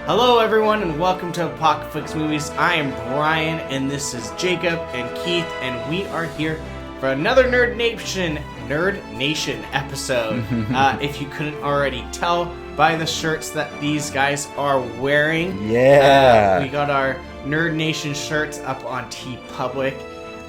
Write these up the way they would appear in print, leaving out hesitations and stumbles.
Hello everyone and welcome to Apocaflix Movies. I am Brian and this is Jacob and Keith and we are here for another Nerd Nation episode. If you couldn't already tell by the shirts that these guys are wearing. We got our Nerd Nation shirts up on TeePublic.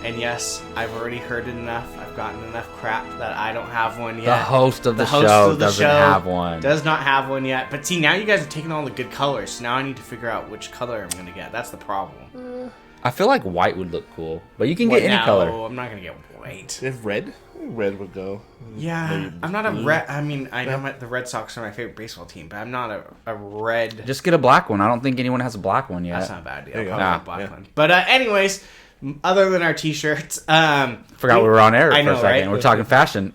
And yes, I've already heard it enough. I've gotten enough crap that I don't have one yet. The host of the show doesn't have one. Does not have one yet. But see, now you guys are taking all the good colors. So now I need to figure out which color I'm going to get. That's the problem. I feel like white would look cool. But you can get any color. No, I'm not going to get white. If red would go. Yeah, I'm not a red. I mean, I know the Red Sox are my favorite baseball team, but I'm not a red. Just get a black one. I don't think anyone has a black one yet. That's not a bad deal. A black one. But anyways, other than our t-shirts, forgot we were on air for a second. Right? We're talking fashion.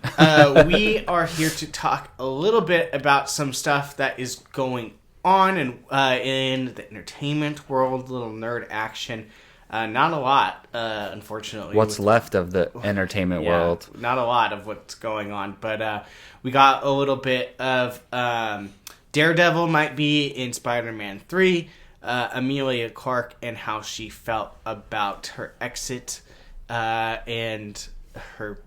We are here to talk a little bit about some stuff that is going on in the entertainment world, little nerd action. Not a lot, unfortunately. What's left of the entertainment world? Not a lot of what's going on, but we got a little bit of Daredevil might be in Spider-Man 3. Emilia Clarke and how she felt about her exit and her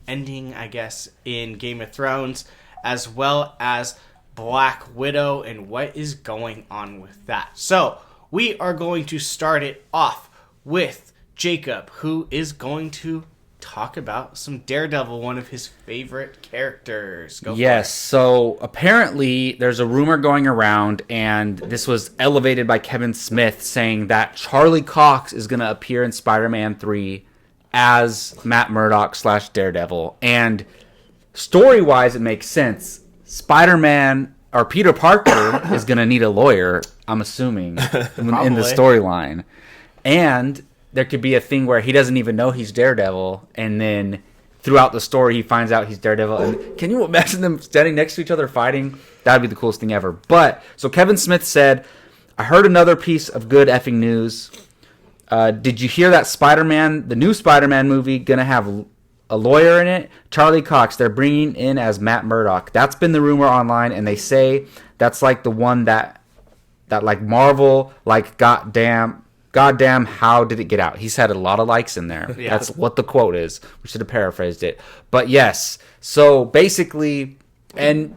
ending, I guess, in Game of Thrones, as well as Black Widow and what is going on with that. So, we are going to start it off with Jacob, who is going to talk about some Daredevil, one of his favorite characters. Yes, so apparently there's a rumor going around, and this was elevated by Kevin Smith, saying that Charlie Cox is going to appear in Spider-Man 3 as Matt Murdock / Daredevil. And story-wise, it makes sense. Spider-Man, or Peter Parker, is going to need a lawyer, I'm assuming, in the storyline. And there could be a thing where he doesn't even know he's Daredevil, and then throughout the story he finds out he's Daredevil. And can you imagine them standing next to each other fighting? That'd be the coolest thing ever. But so Kevin Smith said, I heard another piece of good effing news. Did you hear that Spider-Man, the new Spider-Man movie, gonna have a lawyer in it? Charlie Cox, they're bringing in as Matt Murdock. That's been the rumor online, and they say that's like the one that like Marvel, like goddamn, how did it get out? He's had a lot of likes in there. Yeah. That's what the quote is. We should have paraphrased it. But yes, so basically, and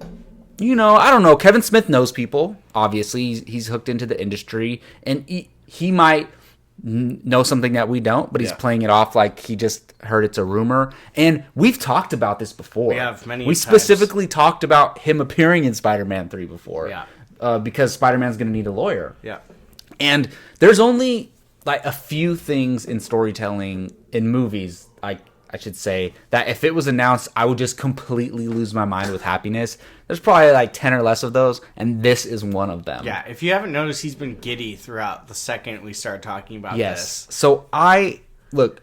you know, I don't know, Kevin Smith knows people. Obviously, he's hooked into the industry, and he might know something that we don't, but he's playing it off like he just heard it's a rumor. And we've talked about this before. We have many times. We specifically talked about him appearing in Spider-Man 3 before. Yeah. Because Spider-Man's going to need a lawyer. Yeah. And there's only like a few things in storytelling in movies, I should say, that if it was announced, I would just completely lose my mind with happiness. There's probably like 10 or less of those, and this is one of them. Yeah, if you haven't noticed, he's been giddy throughout the second we started talking about this. So look,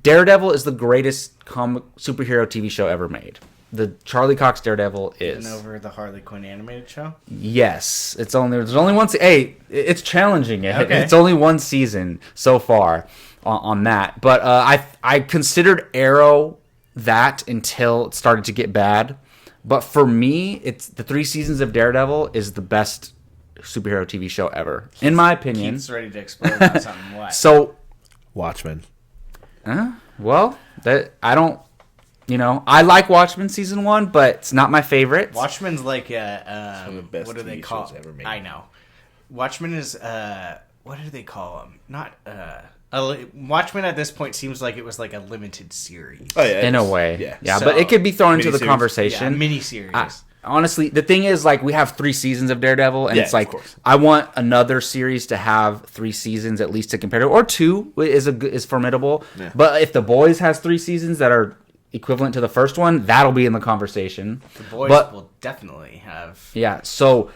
Daredevil is the greatest superhero TV show ever made. The Charlie Cox Daredevil is. And over the Harley Quinn animated show? Yes. There's only one it's challenging. Okay. It's only one season so far on that. But I considered Arrow that until it started to get bad. But for me, it's the 3 seasons of Daredevil is the best superhero TV show ever, in my opinion. Keith's ready to explode on something. What? So, Watchmen. Well, I don't. You know, I like Watchmen season 1, but it's not my favorite. Watchmen's like One of the best what do they TV call shows ever made. I know. Watchmen is what do they call them? Not Watchmen at this point seems like it was like a limited series. Oh yeah, in a way. Yeah. So, but it could be thrown into the conversation. Yeah, mini-series. Honestly, the thing is, like, we have 3 seasons of Daredevil, and it's like, I want another series to have 3 seasons at least to compare to, or 2 is formidable. Yeah. But if The Boys has 3 seasons that are equivalent to the first one, that'll be in the conversation. The Boys will definitely have. Yeah, so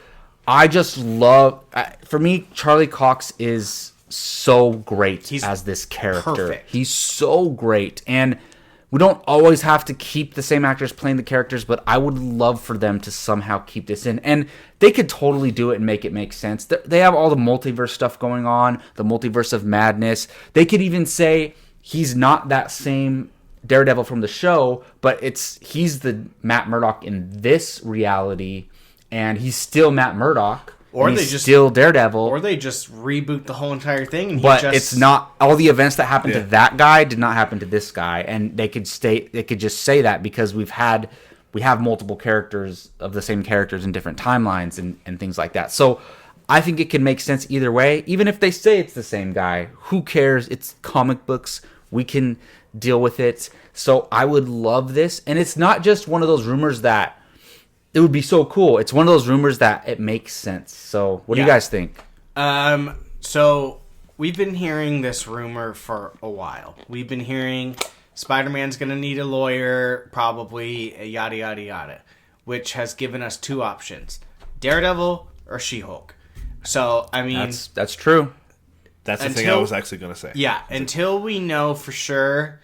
I just love, for me, Charlie Cox is so great as this character. Perfect. He's so great, and we don't always have to keep the same actors playing the characters, but I would love for them to somehow keep this in. And they could totally do it and make it make sense. They have all the multiverse stuff going on, the multiverse of madness. They could even say he's not that same Daredevil from the show, but he's the Matt Murdock in this reality, and he's still Matt Murdock. Or and they he's just still Daredevil. Or they just reboot the whole entire thing. And But it's not all the events that happened to that guy did not happen to this guy, and they could just say that because we have multiple characters of the same characters in different timelines and things like that. So I think it can make sense either way. Even if they say it's the same guy, who cares? It's comic books. We can deal with it. So I would love this, and it's not just one of those rumors that it would be so cool. It's one of those rumors that it makes sense. So what do you guys think? So we've been hearing this rumor for a while. We've been hearing Spider-Man's going to need a lawyer, probably, yada, yada, yada, which has given us two options, Daredevil or She-Hulk. So, I mean... That's true. That's the thing I was actually going to say. Yeah, until we know for sure,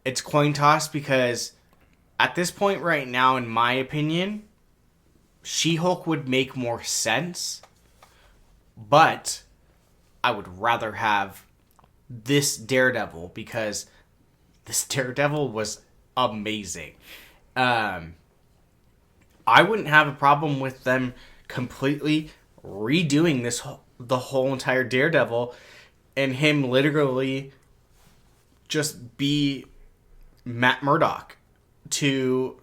it's coin toss because at this point right now, in my opinion, She-Hulk would make more sense, but I would rather have this Daredevil because this Daredevil was amazing. I wouldn't have a problem with them completely redoing the whole entire Daredevil and him literally just be Matt Murdock to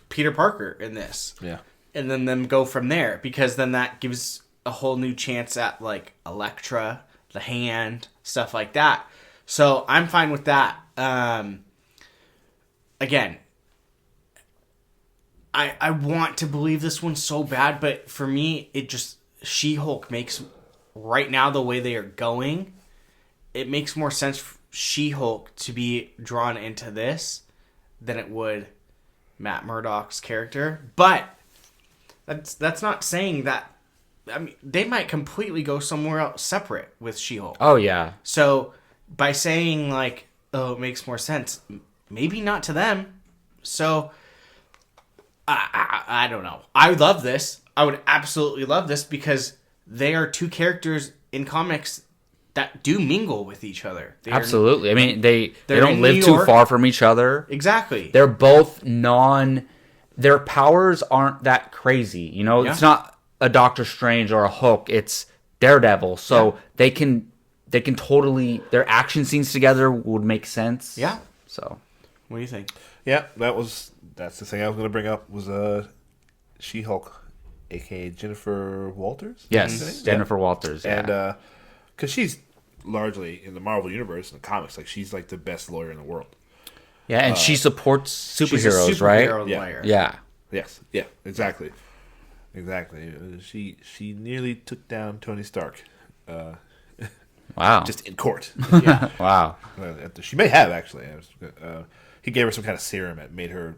Peter Parker in this. Yeah. And then them go from there because then that gives a whole new chance at like Elektra, the Hand, stuff like that. So I'm fine with that. Again, I want to believe this one so bad, but for me, it just She-Hulk makes right now the way they are going. It makes more sense for She-Hulk to be drawn into this than it would Matt Murdock's character. But that's not saying that. I mean, they might completely go somewhere else separate with She-Hulk. Oh yeah. So by saying like, oh, it makes more sense, maybe not to them. So I don't know. I love this. I would absolutely love this because they are two characters in comics that do mingle with each other. Absolutely. I mean, they they're don't in live New too York. far from each other. Exactly. They're both their powers aren't that crazy. You know, Yeah. It's not a Doctor Strange or a Hulk. It's Daredevil. So they can totally, their action scenes together would make sense. Yeah. So What do you think? Yeah, that's the thing I was going to bring up was She-Hulk, a.k.a. Jennifer Walters? yes, Jennifer Walters. Yeah. And because she's largely in the Marvel Universe, in the comics, like she's like the best lawyer in the world. yeah, and she supports She's a superheroes, right? superhero Yeah. lawyer. Yeah. Yes, yeah, exactly. She nearly took down Tony Stark, Wow. just in court. Wow. She may have actually. He gave her some kind of serum that made her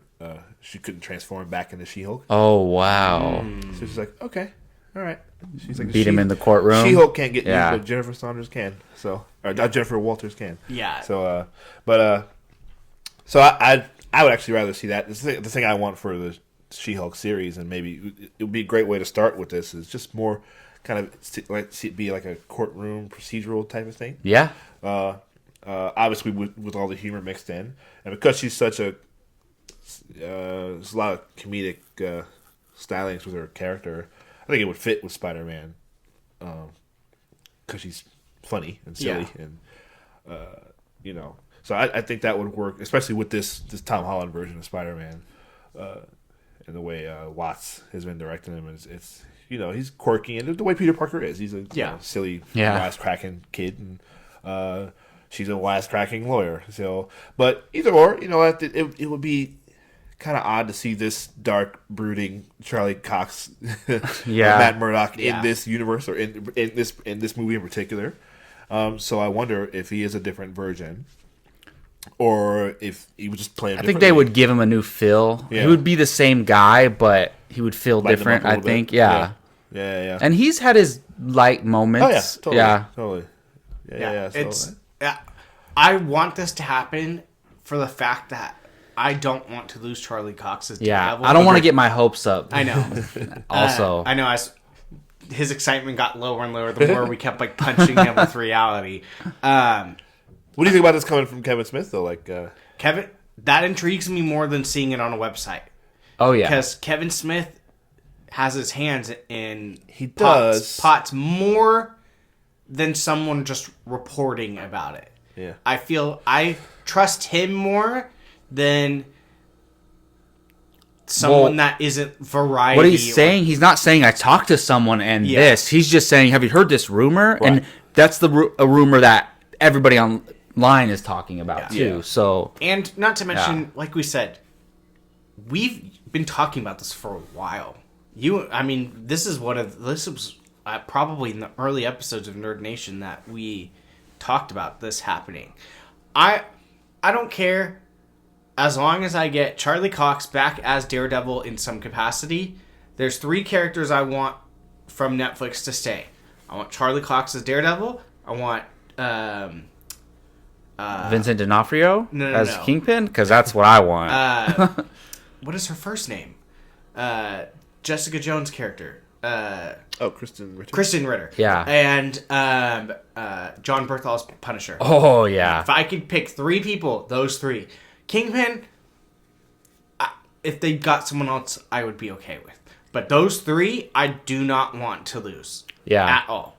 she couldn't transform back into She-Hulk. Oh wow. So she's like, okay, all right. She's like, Beat him in the courtroom. She-Hulk can't get Yeah. you, but Jennifer Saunders can. So, or not Jennifer Walters can. Yeah. So, so I would actually rather see that. The thing I want for the She-Hulk series, and maybe it would be a great way to start with this, is just more kind of like see it be like a courtroom procedural type of thing. Yeah. Obviously with all the humor mixed in, and because she's such there's a lot of comedic stylings with her character, I think it would fit with Spider-Man, because she's funny and silly, and so I think that would work, especially with this Tom Holland version of Spider-Man, and the way Watts has been directing him. It's he's quirky, and the way Peter Parker is, he's a silly, wisecracking kid, and she's a wisecracking lawyer. So, but either or, it would be kind of odd to see this dark, brooding Charlie Cox, Matt Murdock in this universe, or in this movie in particular. So I wonder if he is a different version, or if he was just playing. I think they would give him a new feel. Yeah. He would be the same guy, but he would feel Lighten him different. up a I little think. bit. Yeah. Yeah. And he's had his light moments. Oh yeah, totally. Yeah. Totally. Yeah. So, It's. I want this to happen for the fact that I don't want to lose Charlie Cox as Yeah. Daredevil. I don't want to get my hopes up. I know. Also, I know. His excitement got lower and lower the more we kept like punching him with reality. what do you think about this coming from Kevin Smith though? Like Kevin, that intrigues me more than seeing it on a website. oh yeah. Because Kevin Smith has his hands in pots more than someone just reporting about it. Yeah. I feel I trust him more than someone that isn't variety. What he's saying, he's not saying I talked to someone and this. He's just saying, have you heard this rumor? Right. And that's a rumor that everybody online is talking about too. Yeah. So, and not to mention, like we said, we've been talking about this for a while. This was probably in the early episodes of Nerd Nation that we talked about this happening. I don't care as long as I get Charlie Cox back as Daredevil in some capacity. There's 3 characters I want from Netflix to stay. I want Charlie Cox as Daredevil. I want Vincent D'Onofrio as Kingpin, because that's what I want. What is her first name? Jessica Jones' character. Kristen Ritter. Kristen Ritter. Yeah. And John Berthal's Punisher. Oh, yeah. If I could pick 3 people, those 3. Kingpin, if they got someone else, I would be okay with. But those 3, I do not want to lose. Yeah. At all.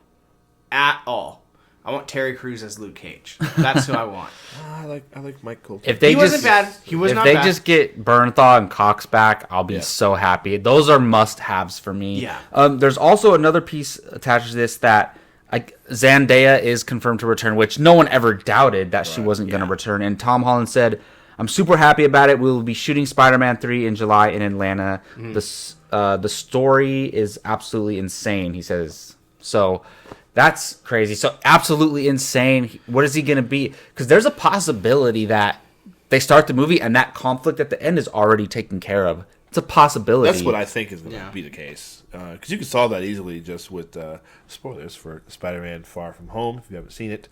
At all. I want Terry Crews as Luke Cage. That's who I want. I like Mike Colton. He wasn't bad. He was not bad. If they just get Bernthal and Cox back, I'll be so happy. Those are must-haves for me. Yeah. There's also another piece attached to this that Zendaya is confirmed to return, which no one ever doubted that she wasn't going to return. And Tom Holland said, I'm super happy about it. We will be shooting Spider-Man 3 in July in Atlanta. The story is absolutely insane, he says. So that's crazy. So absolutely insane. What is he going to be? Because there's a possibility that they start the movie and that conflict at the end is already taken care of. It's a possibility. That's what I think is going to be the case. Because you can solve that easily just with spoilers for Spider-Man Far From Home, if you haven't seen it.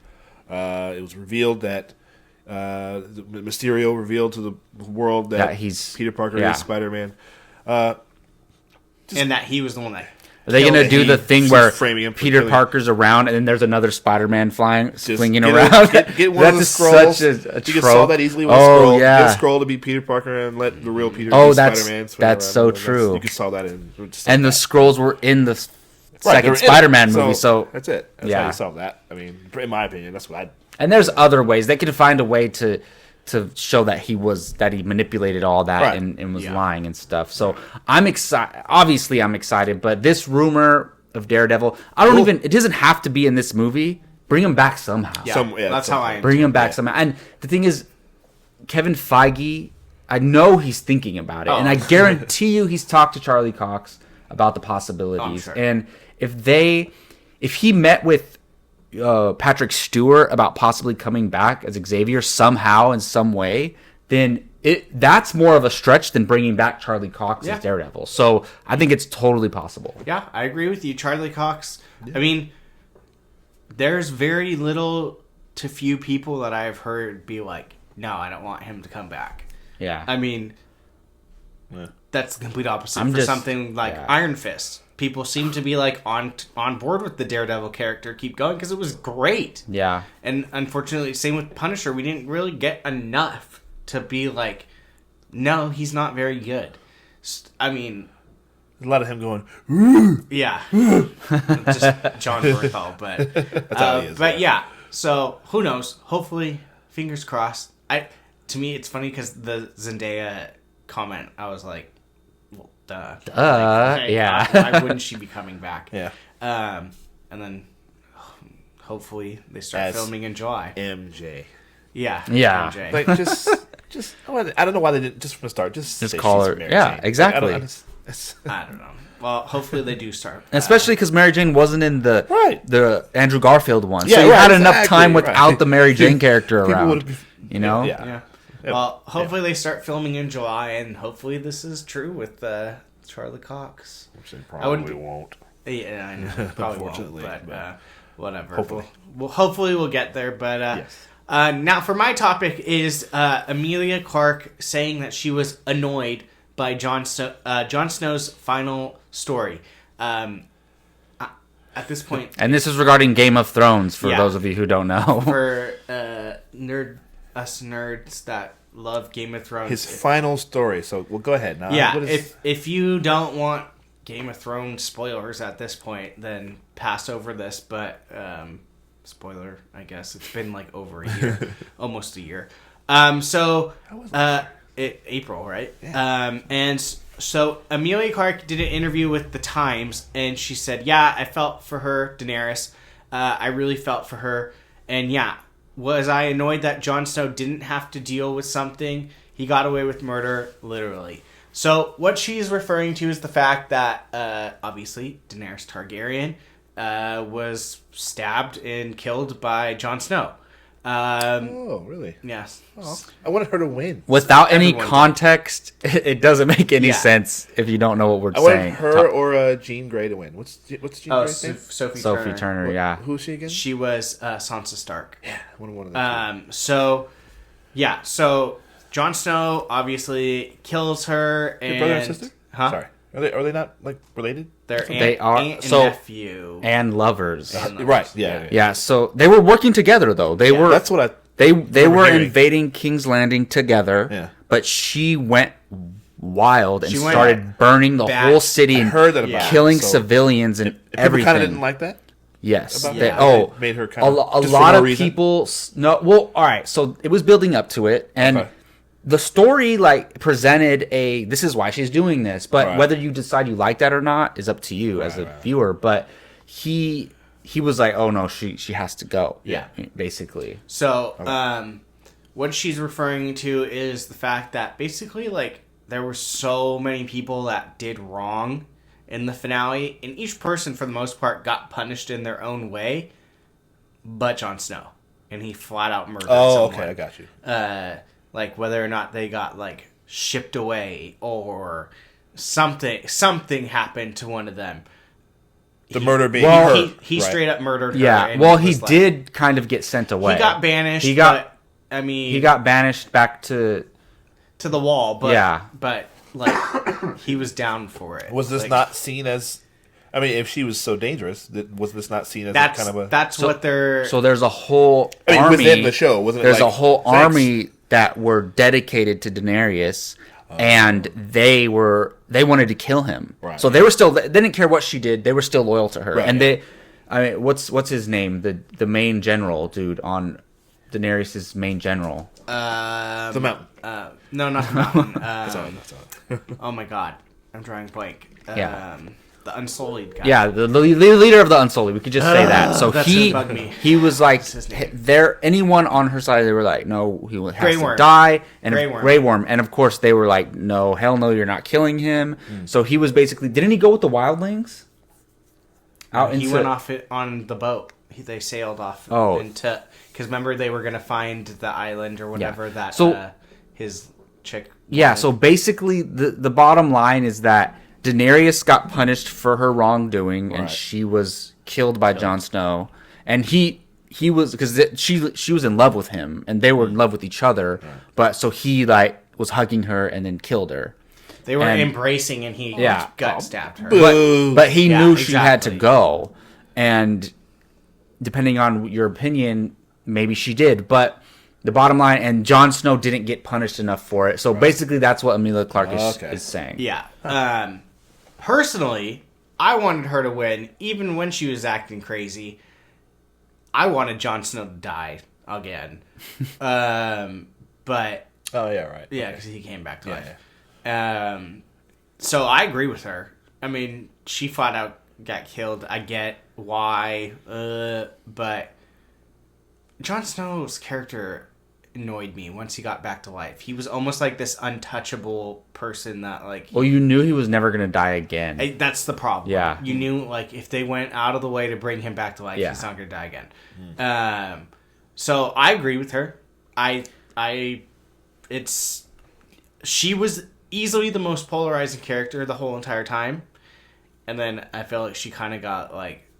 It was revealed that Mysterio revealed to the world that Peter Parker is Spider-Man. And that he was the one that... Are they going to do the thing where Peter Parker's around and then there's another Spider-Man swinging around? Get one of the scrolls. You can solve that easily with a scroll. Get a scroll to be Peter Parker and let the real Peter be Spider-Man. That's so true. You can solve that in... And the scrolls were in the second Spider-Man movie, so... That's it. That's how you solve that. I mean, in my opinion, that's what I'd... And there's other ways. They could find a way to show that he manipulated all that and was lying and stuff. So I'm excited. Obviously, I'm excited. But this rumor of Daredevil, it doesn't have to be in this movie. Bring him back somehow. Yeah, that's how I bring him back somehow. And the thing is, Kevin Feige, I know he's thinking about it. And I guarantee you he's talked to Charlie Cox about the possibilities. Sure. And if he met with Patrick Stewart about possibly coming back as Xavier somehow in some way, then that's more of a stretch than bringing back Charlie Cox as Daredevil. So I think it's totally possible. Yeah, I agree with you. Charlie Cox, I mean, there's very little to few people that I've heard be like, no, I don't want him to come back. Yeah. I mean, that's the complete opposite for something like Iron Fist. People seem to be like on board with the Daredevil character. Keep going because it was great. Yeah. And unfortunately, same with Punisher. We didn't really get enough to be like, no, he's not very good. I mean, there's a lot of him going, ooh. Yeah, just John Bernthal, but that's how he is. But yeah, so who knows? Hopefully, fingers crossed. To me, it's funny because the Zendaya comment, I was like, well, duh. Yeah. Why wouldn't she be coming back? Yeah. And then hopefully they start filming in July. MJ. Yeah. MJ. Like just I don't know why they didn't just from the start just call her. Yeah, Jane. exactly. I don't know. Well, hopefully they do start. Especially because Mary Jane wasn't in the Andrew Garfield one, yeah, so you had enough time without the Mary Jane character around. You know. Yeah. Well, hopefully they start filming in July, and hopefully this is true with Charlie Cox. Which they probably won't. Yeah, I know. Probably Unfortunately, won't, but whatever. Hopefully. Hopefully we'll get there. But yes. Now for my topic is Emilia Clarke saying that she was annoyed by Jon Snow's final story. At this point... And this is regarding Game of Thrones, for those of you who don't know. For us nerds that love Game of Thrones. His final story. So, well, go ahead. Now, if you don't want Game of Thrones spoilers at this point than pass over this, but spoiler, I guess. It's been like over a year, almost a year. April, right? Yeah. So Emilia Clarke did an interview with The Times, and she said, yeah, I felt for her, Daenerys. I really felt for her. And yeah, was I annoyed that Jon Snow didn't have to deal with something? He got away with murder, literally. So what she's referring to is the fact that, obviously, Daenerys Targaryen was stabbed and killed by Jon Snow. Oh, really? Yes. Oh, I wanted her to win. Without any context, it doesn't make any sense if you don't know what we're saying. I wanted her or Jean Grey to win. What's Jean Grey's name? Sophie Turner, yeah. Who's she again? She was Sansa Stark. Yeah, one of them. So Jon Snow obviously kills her. And, your brother and sister? Huh? Sorry. Are they not like related? They are aunt and nephew and lovers. Right? Yeah. Yeah. So they were working together though. They were. That's what I. They were invading King's Landing together. Yeah. But she went wild and started burning the whole city and killing civilians and everything. People kind of didn't like that. Yes. It made her kind of a lot of people. No. Well, all right. So it was building up to it, and the story presented this is why she's doing this, but whether you decide you like that or not is up to you as a viewer. But he was like, oh no, she has to go. Yeah, basically. So what she's referring to is the fact that basically there were so many people that did wrong in the finale, and each person for the most part got punished in their own way, but Jon Snow, and he flat out murdered someone. Okay, I got you. Whether or not they got shipped away or something happened to one of them. Murder being her. He straight up murdered her. Yeah, well, he did kind of get sent away. He got banished. He got banished back to the wall. But he was down for it. Was this not seen as? I mean, if she was so dangerous, was this not seen as kind of a? That's what they're. So there's a whole army within the show, wasn't it? There's a whole army that were dedicated to Daenerys, and they wanted to kill him. Right. So they didn't care what she did. They were still loyal to her. Right, and what's his name? The main general dude on Daenerys' main general. The Mountain. No, not the Mountain. That's all. Oh my God, I'm drawing blank. The Unsullied guy. Yeah, the leader of the Unsullied. We could just say that. So he was like, anyone on her side, they were like, no, he has to die. And Grey Worm. And of course, they were like, no, hell no, you're not killing him. So he was basically, didn't he go with the wildlings? He went off on the boat. They sailed off into, because remember they were going to find the island or whatever that his chick. Yeah, so basically the bottom line is that Daenerys got punished for her wrongdoing, and she was killed by Jon Snow. And he was, because she was in love with him, and they were in love with each other. But so he was hugging her and then killed her. They were embracing, and he gut stabbed her. But he knew she had to go, and depending on your opinion, maybe she did. But the bottom line, and Jon Snow didn't get punished enough for it. So basically, that's what Emilia Clarke is saying. Yeah. Personally, I wanted her to win, even when she was acting crazy. I wanted Jon Snow to die again. But... Oh, yeah, right. Yeah, because he came back to life. Yeah. So I agree with her. I mean, she flat out got killed. I get why. But Jon Snow's character annoyed me once he got back to life. He was almost like this untouchable person that well, you knew he was never going to die again. That's the problem. Yeah. You knew if they went out of the way to bring him back to life, he's not going to die again. So I agree with her. She was easily the most polarizing character the whole entire time. And then I felt like she kind of got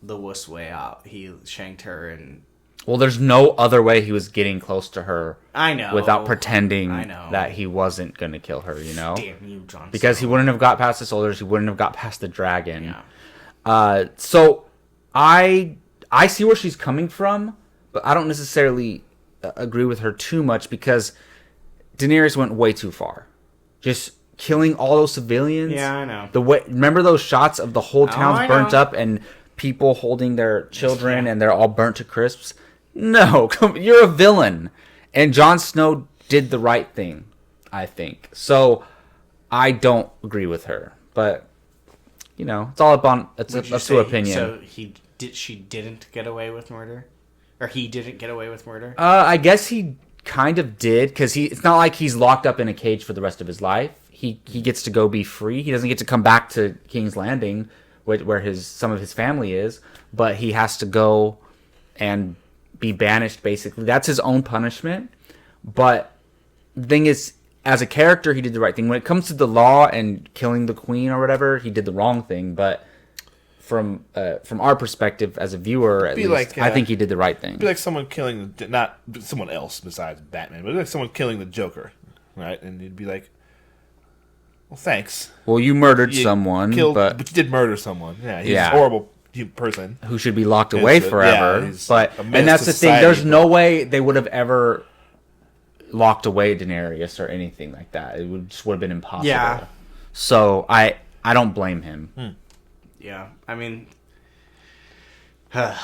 the wuss way out. He shanked her and... Well, there's no other way he was getting close to her. I know. Without pretending that he wasn't going to kill her, Damn you, Jon Because Snow. he wouldn't have got past the soldiers. He wouldn't have got past the dragon. Yeah. So I see where she's coming from, but I don't necessarily agree with her too much because Daenerys went way too far. Just killing all those civilians. Yeah, I know. Remember those shots of the whole town's burnt up and people holding their children and they're all burnt to crisps? No, you're a villain. And Jon Snow did the right thing, I think. So I don't agree with her, but it's all up to opinion. So she didn't get away with murder, or he didn't get away with murder? I guess he kind of did, because it's not like he's locked up in a cage for the rest of his life. He gets to go be free. He doesn't get to come back to King's Landing, where some of his family is, but he has to go and be banished. Basically, that's his own punishment. But the thing is, as a character, he did the right thing. When it comes to the law and killing the queen or whatever, he did the wrong thing. But from our perspective as a viewer, at least, I think he did the right thing. It'd be like someone killing, not someone else besides Batman, but like someone killing the Joker, right? And you'd be like, well, thanks. Well, you murdered someone, but you did murder someone. Yeah, he's a horrible person who should be locked away forever. And that's the thing. There's no way they would have ever locked away Daenerys or anything like that. It would have been impossible. Yeah. So I don't blame him. Yeah, I mean, that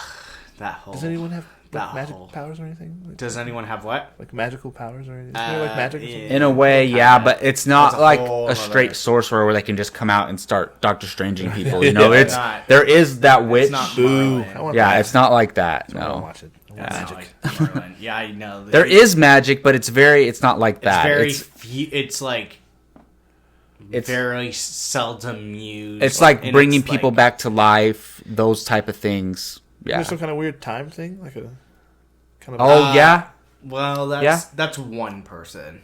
whole. Does anyone have magic powers or anything? Does anyone have what? Like magical powers or anything? Like magic or something? In a way, yeah, but it's not like a straight sorcerer where they can just come out and start Doctor Stranging people. There is that witch. It's not it's not like that. No. I watch it. Magic. Yeah, I know. There is magic, but it's not like that. It's like. It's very seldom used. It's like bringing people back to life, those type of things. Yeah. There's some kind of weird time thing, like a kind of. Yeah. Well, that's one person.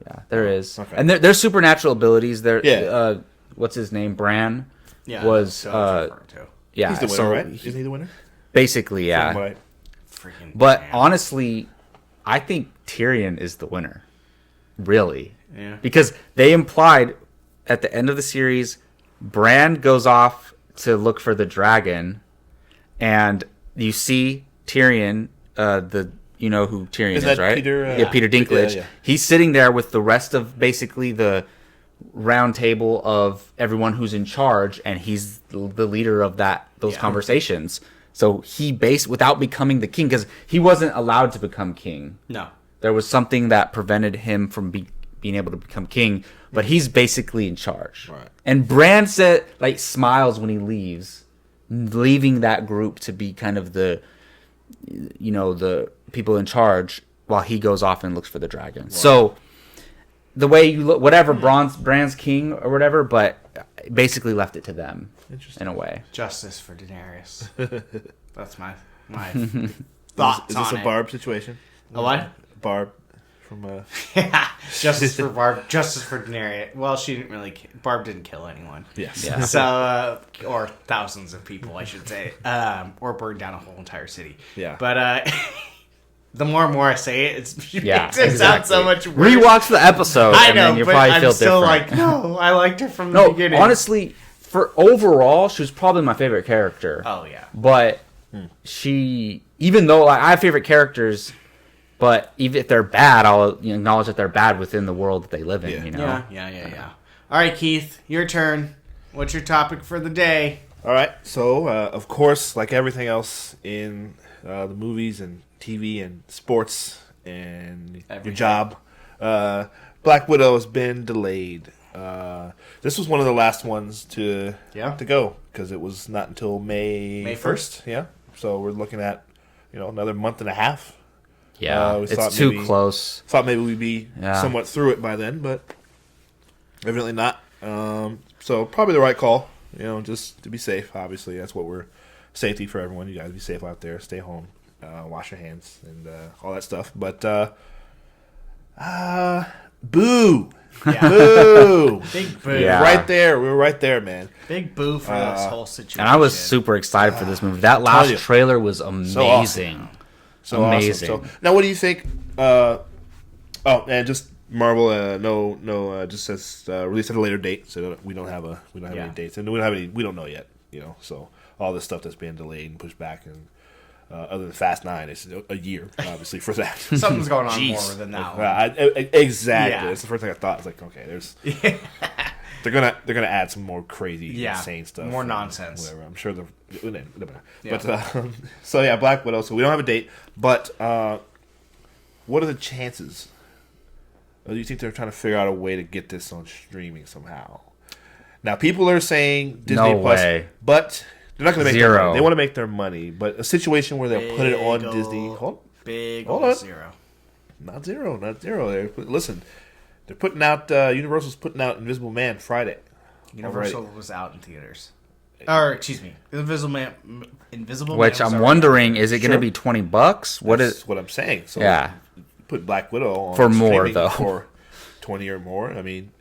Yeah, there is, and there's supernatural abilities. There, what's his name? Bran. Yeah. Was yeah. He's the winner, right? Isn't he the winner? Basically, yeah. Freaking. But honestly, I think Tyrion is the winner. Really. Yeah. Because they implied at the end of the series, Bran goes off to look for the dragon, and you see Tyrion, you know who Tyrion is, right? Peter, Peter Dinklage. Yeah. He's sitting there with the rest of basically the round table of everyone who's in charge, and he's the leader of those conversations. So he without becoming the king, because he wasn't allowed to become king. No. There was something that prevented him from being able to become king, but he's basically in charge. Right. And Bran smiles when he leaves, leaving that group to be kind of the people in charge while he goes off and looks for the dragon. Right. So the way you look, whatever, Bran's king or whatever, but basically left it to them in a way. Justice for Daenerys. That's my thoughts. Is this a Barb situation? A what? Barb from Justice for Barb. Justice for Daenerys. Well, she didn't really. Barb didn't kill anyone. Yes. Yeah. So, or thousands of people, I should say, or burn down a whole entire city. Yeah. But the more and more I say it, it makes it sound so much worse. Rewatch the episode. I know, and then you'll but probably I'm feel still different. like, no, I liked her from the beginning. Honestly, for overall, she was probably my favorite character. Oh yeah. But she, even though I have favorite characters. But even if they're bad, I'll acknowledge that they're bad within the world that they live in. Yeah. All right, Keith, your turn. What's your topic for the day? All right. So, of course, like everything else in the movies and TV and sports and your job, Black Widow has been delayed. This was one of the last ones to go because it was not until May 1st. Yeah. So we're looking at another month and a half. Yeah, it's too close. Thought maybe we'd be somewhat through it by then, but evidently not. So probably the right call, just to be safe. Obviously, that's what safety for everyone. You guys be safe out there. Stay home. Wash your hands and all that stuff. But boo. Yeah. Boo. Big boo. Yeah. Right there. We were right there, man. Big boo for this whole situation. And I was super excited for this movie. That last trailer was amazing. So amazing. Awesome. So now, what do you think? And just Marvel, just says release at a later date. So we don't have any dates, and we don't know yet. So all this stuff that's being delayed and pushed back, and Other than Fast 9, it's a year, obviously, for that. Something's going on more than that one. Exactly. Yeah. That's the first thing I thought. I was like, okay, there's... They're gonna add some more crazy, insane stuff. More nonsense. Whatever. I'm sure they're... Yeah. But, so yeah, Black Widow. So we don't have a date, but what are the chances? Or do you think they're trying to figure out a way to get this on streaming somehow? Now, people are saying Disney No Plus, way. but they're not going to make Zero. their money. They want to make their money, but a situation where they'll put it on Disney. Hold on. Zero. Not zero. Listen, they're putting out. Universal's putting out Invisible Man Friday. Universal was out in theaters. Or excuse me, Invisible Man. Which I'm wondering, is it going to be $20? That's what I'm saying. So Yeah. Put Black Widow on For more, streaming though. for 20 or more. I mean,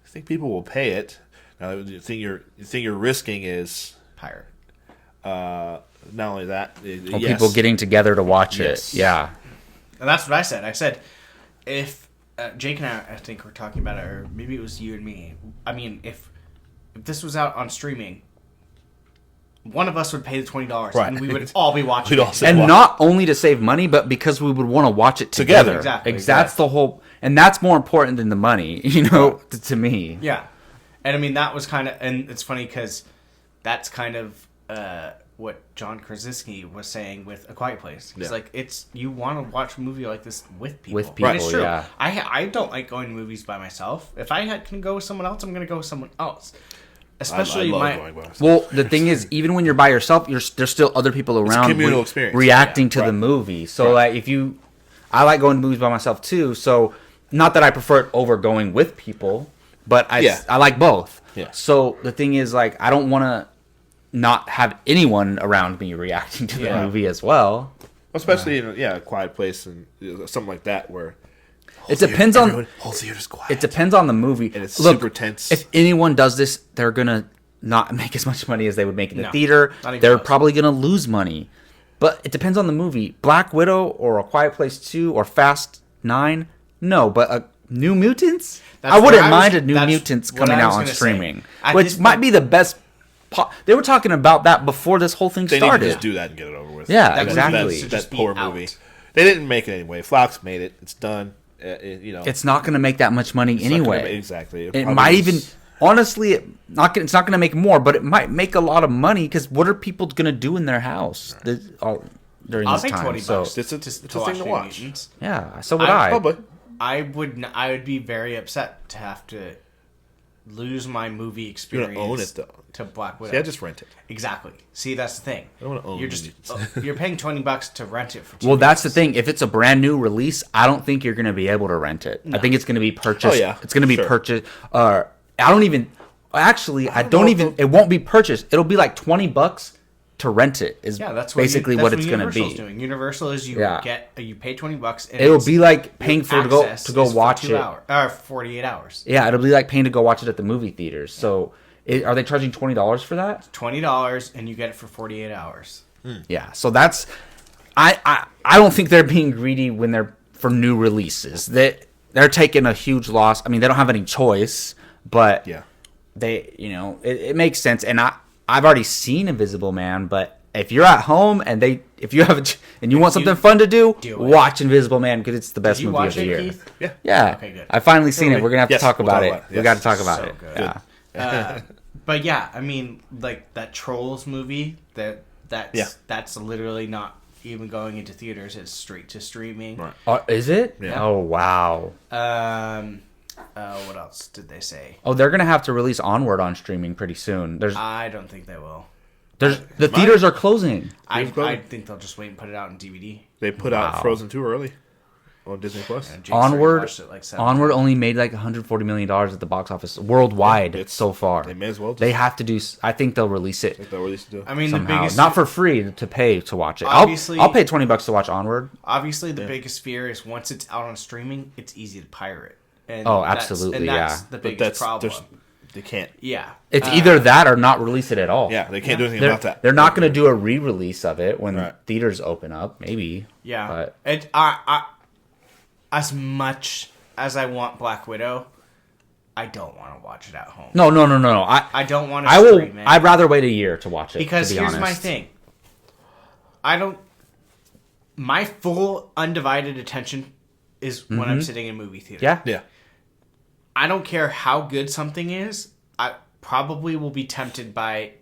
I think people will pay it. Now, the thing you're risking is pirate. not only that, People getting together to watch Yes. it. Yeah. And that's what I said. I said, if Jake and I think were talking about it, or maybe it was you and me. I mean, if this was out on streaming, one of us would pay the $20, Right. and we would all be watching. We'd all it. sit- And Wow. not only to save money, but because we would want to watch it together. Exactly. That's the whole, and that's more important than the money, to me. Yeah, and I mean that was kind of, and it's funny because that's kind of what John Krasinski was saying with A Quiet Place. He's like, you want to watch a movie like this with people. With people, And it's true. yeah. I don't like going to movies by myself. If I can go with someone else, I'm going to go with someone else. Especially I love going by myself. Well, the thing is, even when you're by yourself, there's still other people around communal experience. reacting to Yeah, the right. movie. So, like, I like going to movies by myself too. So, not that I prefer it over going with people, but I like both. Yeah. So the thing is, like, I don't want to not have anyone around me reacting to the movie as well. Especially in a quiet place and something like that where It depends on whole theater's quiet. It depends on the movie. And it's super tense. If anyone does this, they're gonna not make as much money as they would make in the No, theater. not even They're close. probably gonna lose money. But it depends on the movie. Black Widow or A Quiet Place 2 or Fast 9? No, but New Mutants? I wouldn't mind a New Mutants coming out on streaming. Which might be the best. They were talking about that before this whole thing they started. need to just do that and get it over with. Yeah, That exactly. movie should just That be poor out. movie. They didn't make it anyway. Fox made it. It's done. It's not going to make that much money anyway. Exactly. It probably might was- even, honestly, it's not going to make more, but it might make a lot of money because what are people going to do in their house during I'll this pay time? $20 So, It's a thing to New watch. Mutants. yeah, so would I. Probably. I would be very upset to have to lose my movie You're experience gonna own it though. to Black Widow. See, I just rent it. Exactly. See, that's the thing. I don't wanna own You're New just Mutants. you're paying $20 to rent it for 2 Well, that's the weeks. thing. If it's a brand new release, I don't think you're going to be able to rent it. I think it's going to be purchased. Oh, yeah. It's going to be Sure. purchased. I don't even. Actually, I don't know even. if It won't be purchased. It'll be like $20 to rent it. Is That's basically what it's going to Universal's be. doing. Universal is you pay $20 and It'll be like paying to go access watch is for it. 48 hours. Yeah, it'll be like paying to go watch it at the movie theaters. So, are they charging $20 for that? $20 and you get it for 48 hours. Yeah. So that's, I don't think they're being greedy when they're for new releases. They're taking a huge loss. I mean, they don't have any choice, but Yeah. they, it makes sense. And I've already seen Invisible Man, but if you're at home and if you have and you want something fun to do, watch Invisible Man because it's the best Did you movie watch of the it, year. Keith? Yeah. Yeah. Okay, good. I finally seen it. We're gonna have to Yes, talk we'll about talk it. about it. We Yes. got to talk about So it. good. Yeah. But yeah, I mean, like that Trolls movie, that's literally not even going into theaters. It's straight to streaming. Right. Is it? Yeah. Oh wow. What else did they say? Oh, they're gonna have to release Onward on streaming pretty soon. I don't think they will. The theaters are closing. I closing? think they'll just wait and put it out in DVD. They put out Frozen 2 early on Disney Plus. And Jake's already Onward watched it like 7 Onward times. only made like $140 million at the box office worldwide It's- so far. They may as well. They have to do. I think they'll release it They'll release it. I mean, somehow, the biggest not for free to pay to watch it. Obviously- I'll pay $20 to watch Onward. Obviously, the biggest fear is once it's out on streaming, it's easy to pirate. And Oh, that's- absolutely, and that's yeah. the But biggest problem. they can't. Yeah. It's either that or not release it at all. Yeah, they can't do anything They're, about that. they're not going to do a re-release of it when Right. theaters open up. Maybe. Yeah. But As much as I want Black Widow, I don't want to watch it at home. no. I don't want to I will. stream it. I'd rather wait a year to watch it. Because to be here's honest. my thing. I don't my full undivided attention is when I'm sitting in a movie theater. Yeah. I don't care how good something is. I probably will be tempted by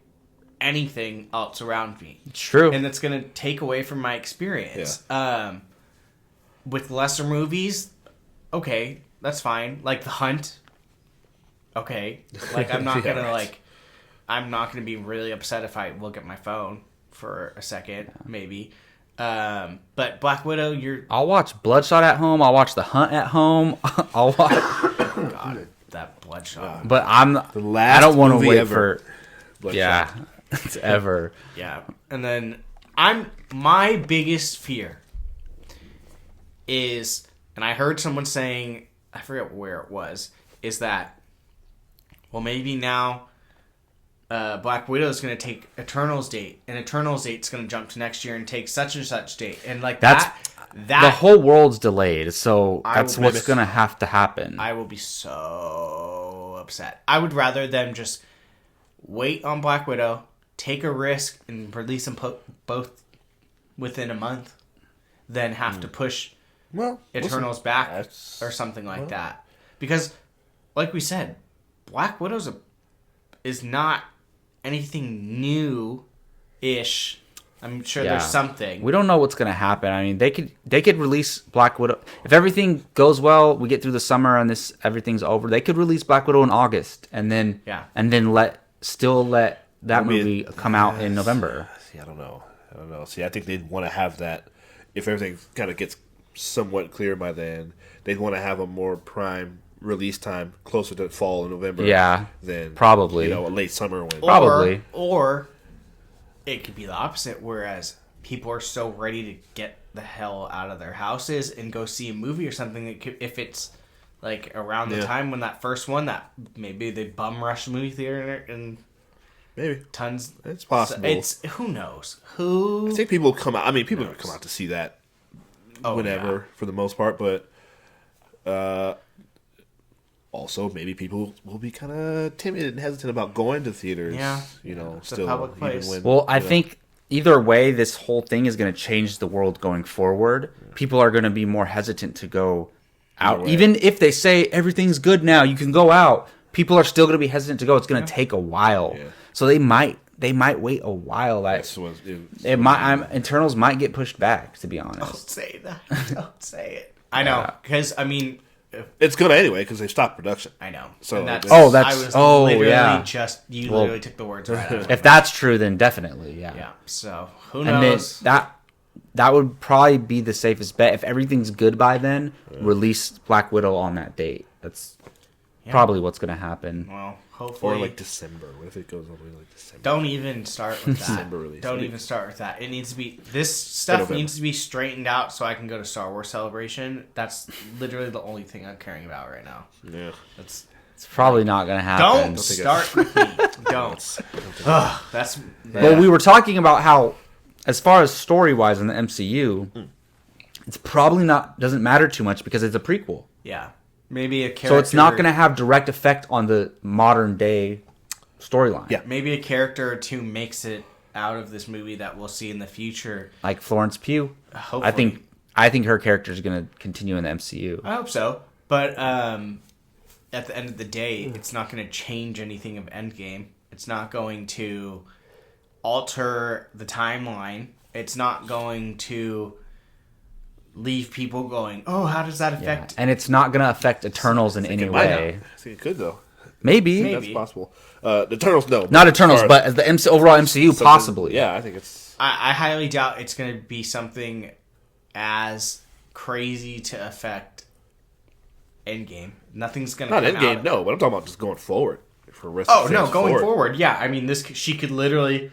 anything else around me. It's true. And that's going to take away from my experience. Yeah. With lesser movies, okay, that's fine. Like The Hunt, okay. Like, I'm not going to, I'm not going to be really upset if I look at my phone for a second, maybe. But Black Widow, I'll watch Bloodshot at home. I'll watch The Hunt at home. I'll watch... God, that Bloodshot. But I don't want to wait ever. for... Bloodshot. Yeah, it's ever. Yeah. And then my biggest fear is, and I heard someone saying, I forget where it was, is that, well, maybe now Black Widow is going to take Eternals date, and Eternals date's going to jump to next year and take such and such date, and that the whole world's delayed, so that's what's going to have to happen. I will be so upset. I would rather them just wait on Black Widow, take a risk, and release them both within a month, than have to push Eternals back or something like that. Because, like we said, Black Widow's is not anything new-ish. I'm sure there's something. We don't know what's going to happen. I mean, they could release Black Widow. If everything goes well, we get through the summer and everything's over, they could release Black Widow in August and then let that movie come out in November. See, I don't know. See, I think they'd want to have that. If everything kind of gets somewhat clear by then, they'd want to have a more prime release time closer to fall in November. Yeah, than probably a late summer when probably. Or it could be the opposite, whereas people are so ready to get the hell out of their houses and go see a movie or something that if it's like around the time when that first one, that maybe they bum rush the movie theater and maybe tons. It's possible. It's who knows. I think people come out. I mean, people come out to see that whenever for the most part, but also maybe people will be kind of timid and hesitant about going to theaters. Yeah, it's still a public place. I think either way, this whole thing is going to change the world going forward. People are going to be more hesitant to go out, even if they say everything's good now, you can go out. People are still going to be hesitant to go. It's going to take a while, so they might wait a while. Internals might get pushed back. To be honest, don't say that. Don't say it. I know, because I mean. It's good anyway because they stopped production. I know. So literally took the words right out of If that's true, then definitely, yeah. So who knows? And that would probably be the safest bet. If everything's good by then, release Black Widow on that date. That's probably what's going to happen. Well, hopefully, or December. What if it goes all the way to December? Don't even start with that. December release. Don't even start with that. It needs to be needs to be straightened out so I can go to Star Wars Celebration. That's literally the only thing I'm caring about right now. Yeah, it's probably not going to happen. Don't start with me. Don't. Well, we were talking about how, as far as story wise in the MCU, it's probably doesn't matter too much because it's a prequel. Yeah. Maybe a character. So it's not going to have direct effect on the modern day storyline. Yeah. Maybe a character or two makes it out of this movie that we'll see in the future. Like Florence Pugh. Hopefully. I think her character is going to continue in the MCU. I hope so. But at the end of the day, it's not going to change anything of Endgame. It's not going to alter the timeline. It's not going to leave people going, oh, how does that affect? And it's not going to affect Eternals in any way. I think it could, though. Maybe. That's possible. The Eternals, no. Not Eternals, but as the overall MCU, possibly. Yeah, I think it's... I highly doubt it's going to be something as crazy to affect Endgame. Nothing's going to Not Endgame, no. But I'm talking about just going forward. Going forward. Yeah, I mean, she could literally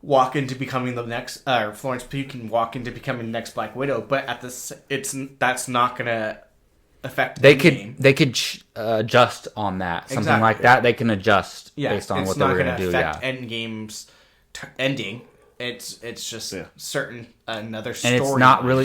walk into becoming the next, Florence Pugh can walk into becoming the next Black Widow, but that's not gonna affect. They could adjust on that, something like that. They can adjust based on what they're gonna do. Endgame's ending. It's just certain another story, and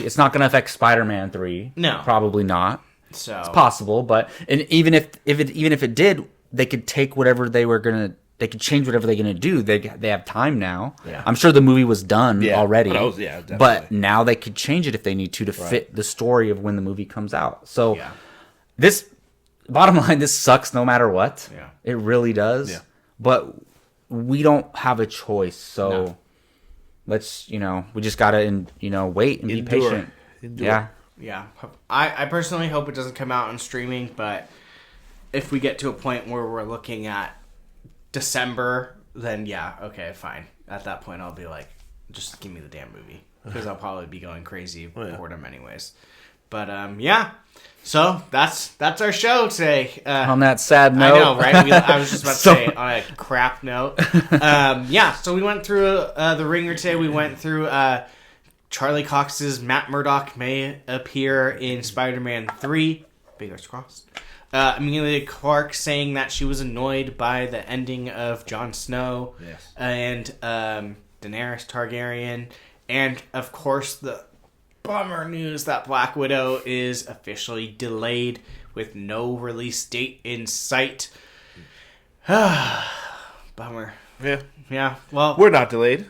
it's not gonna affect Spider-Man 3. No, probably not. So it's possible, but even if it did, they could take whatever they were gonna they could change whatever they're going to do. They have time now. Yeah. I'm sure the movie was done already. Definitely. But now they could change it if they need to fit the story of when the movie comes out. So this, bottom line, this sucks no matter what. Yeah. It really does. Yeah. But we don't have a choice. So let's, we just got to, wait and be patient. Yeah. Yeah. I personally hope it doesn't come out on streaming, but if we get to a point where we're looking at December, then okay, fine. At that point, I'll be like, just give me the damn movie, because I'll probably be going crazy for them anyways. But so that's our show today. On that sad note, I know, right? I was just about to say on a crap note. So we went through the Ringer today. We went through Charlie Cox's Matt Murdock may appear in Spider-Man 3. Fingers crossed. Emilia Clarke saying that she was annoyed by the ending of Jon Snow and Daenerys Targaryen. And, of course, the bummer news that Black Widow is officially delayed with no release date in sight. Bummer. Yeah. Well, we're not delayed.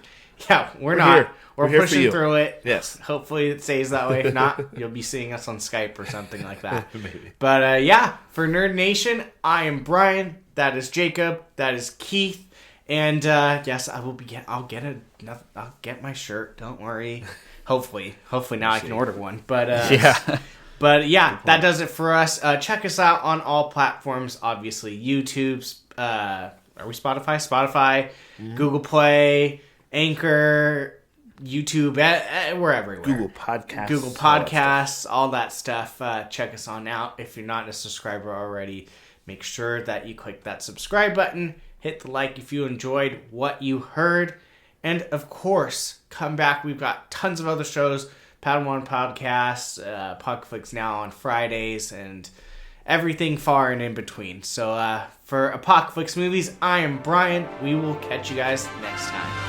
Yeah, we're not. Here. We're pushing through it. Yes. Hopefully it stays that way. If not, you'll be seeing us on Skype or something like that. Maybe. But for Nerd Nation, I am Brian. That is Jacob. That is Keith. And yes, I will be. I'll get my shirt. Don't worry. Hopefully now I can order one. But that does it for us. Check us out on all platforms. Obviously, YouTube's. Are we Spotify? Spotify, Google Play, Anchor. YouTube, we're everywhere. Google Podcasts, all that stuff. Check us on out. If you're not a subscriber already, make sure that you click that subscribe button. Hit the like if you enjoyed what you heard. And, of course, come back. We've got tons of other shows. Padawan Podcasts, Apocaflix now on Fridays, and everything far and in between. So, for Apocaflix Movies, I am Brian. We will catch you guys next time.